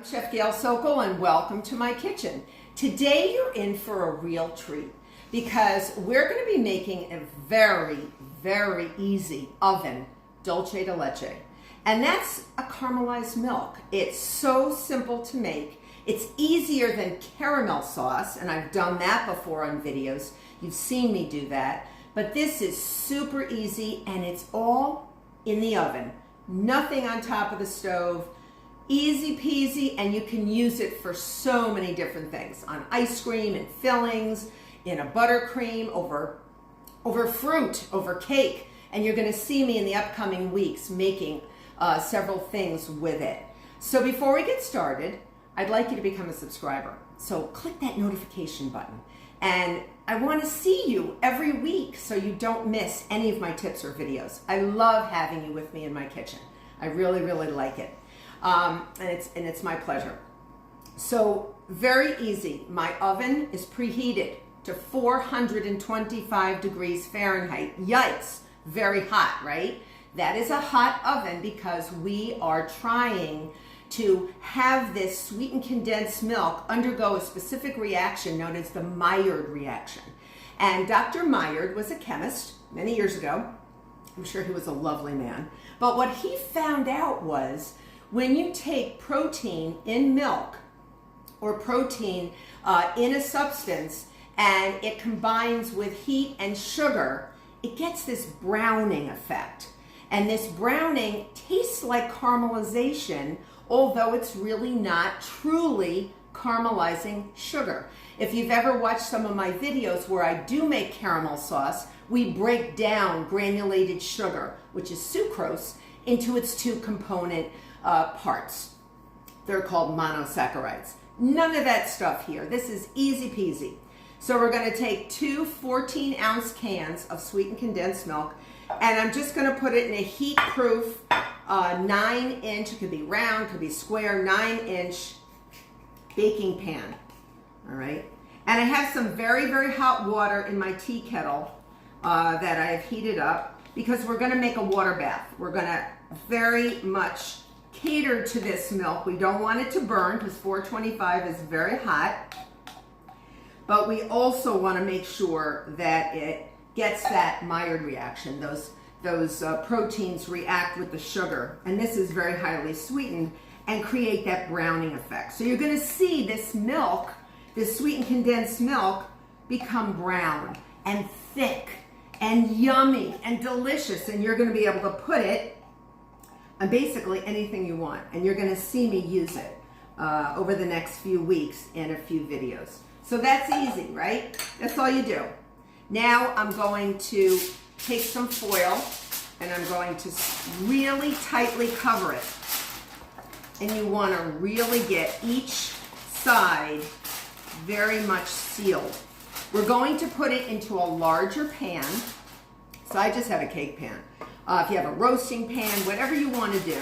I'm Chef Gail Sokol and welcome to my kitchen. Today you're in for a real treat because we're going to be making a very easy oven dulce de leche. And that's a caramelized milk. It's so simple to make. It's easier than caramel sauce, and I've done that before on videos. You've seen me do that. But this is super easy and it's all in the oven. Nothing on top of the stove. Easy peasy, and you can use it for so many different things. On ice cream and fillings, in a buttercream, over fruit, over cake. And you're gonna see me in the upcoming weeks making several things with it. So before we get started, I'd like you to become a subscriber. So click that notification button. And I wanna see you every week so you don't miss any of my tips or videos. I love having you with me in my kitchen. I really like it. And it's my pleasure. So very easy. My oven is preheated to 425 degrees Fahrenheit. Yikes, very hot, right? That is a hot oven because we are trying to have this sweetened condensed milk undergo a specific reaction known as the Meard reaction. And Dr. Meard was a chemist many years ago. I'm sure he was a lovely man. But what he found out was when you take protein in milk or protein in a substance and it combines with heat and sugar, it gets this browning effect. And this browning tastes like caramelization, although it's really not truly caramelizing sugar. If you've ever watched some of my videos where I do make caramel sauce, we break down granulated sugar, which is sucrose, into its two component parts. They're called monosaccharides. None of that stuff here. This is easy peasy. So we're going to take two 14-ounce cans of sweetened condensed milk, and I'm just going to put it in a heat-proof 9-inch, it could be round, could be square, 9-inch baking pan. All right. And I have some very hot water in my tea kettle that I have heated up because we're going to make a water bath. We're going to very much cater to this milk. We don't want it to burn because 425 is very hot, but we also want to make sure that it gets that Meard reaction. Those proteins react with the sugar, and this is very highly sweetened, and create that browning effect. So you're going to see this milk, this sweetened condensed milk, become brown and thick and yummy and delicious, and you're going to be able to put it on basically anything you want, and you're going to see me use it over the next few weeks in a few videos. So that's easy, right? That's all you do. Now I'm going to take some foil and I'm going to really tightly cover it. And you want to really get each side very much sealed. We're going to put it into a larger pan. So I just have a cake pan. If you have a roasting pan, whatever you want to do,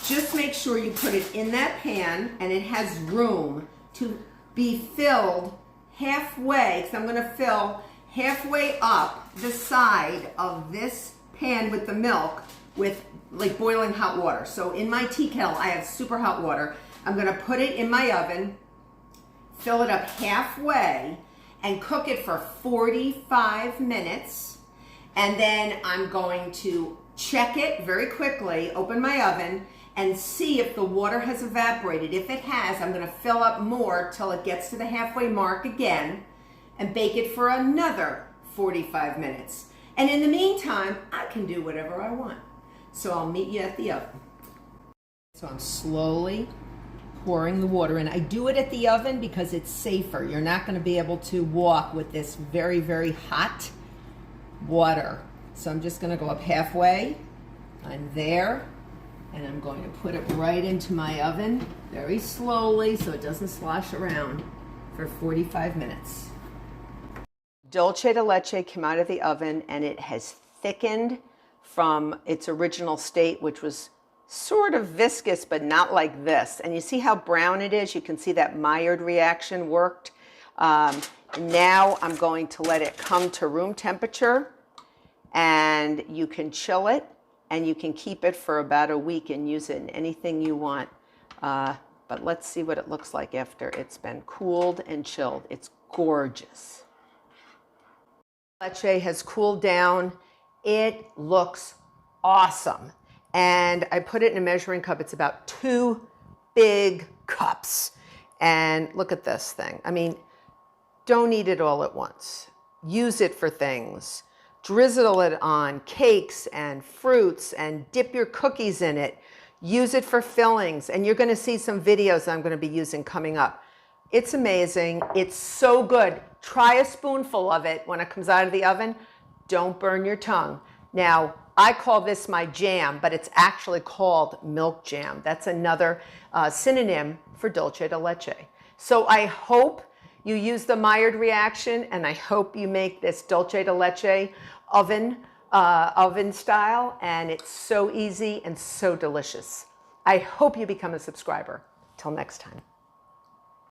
just make sure you put it in that pan and it has room to be filled halfway, because I'm going to fill halfway up the side of this pan with the milk with like boiling hot water. So in my tea kettle, I have super hot water. I'm going to put it in my oven, fill it up halfway, and cook it for 45 minutes. And then I'm going to check it very quickly, open my oven, and see if the water has evaporated. If it has, I'm going to fill up more till it gets to the halfway mark again and bake it for another 45 minutes. And in the meantime, I can do whatever I want. So I'll meet you at the oven. So I'm slowly pouring the water in. I do it at the oven because it's safer. You're not going to be able to walk with this very hot water. So I'm just going to go up halfway. I'm there, and I'm going to put it right into my oven very slowly so it doesn't slosh around for 45 minutes. Dulce de leche came out of the oven and it has thickened from its original state, which was sort of viscous but not like this. And you see how brown it is? You can see that Meard reaction worked. Now I'm going to let it come to room temperature, and you can chill it and you can keep it for about a week and use it in anything you want. But but let's see what it looks like after it's been cooled and chilled. It's gorgeous. Leche has cooled down. It looks awesome. And I put it in a measuring cup. It's about 2 big cups. And look at this thing. I mean, don't eat it all at once. Use it for things. Drizzle it on cakes and fruits and dip your cookies in it. Use it for fillings. And you're going to see some videos I'm going to be using coming up. It's amazing. It's so good. Try a spoonful of it when it comes out of the oven. Don't burn your tongue. Now, I call this my jam, but it's actually called milk jam. That's another synonym for dulce de leche. So I hope you use the Meard reaction, and I hope you make this dulce de leche oven style, and it's so easy and so delicious. I hope you become a subscriber. Till next time.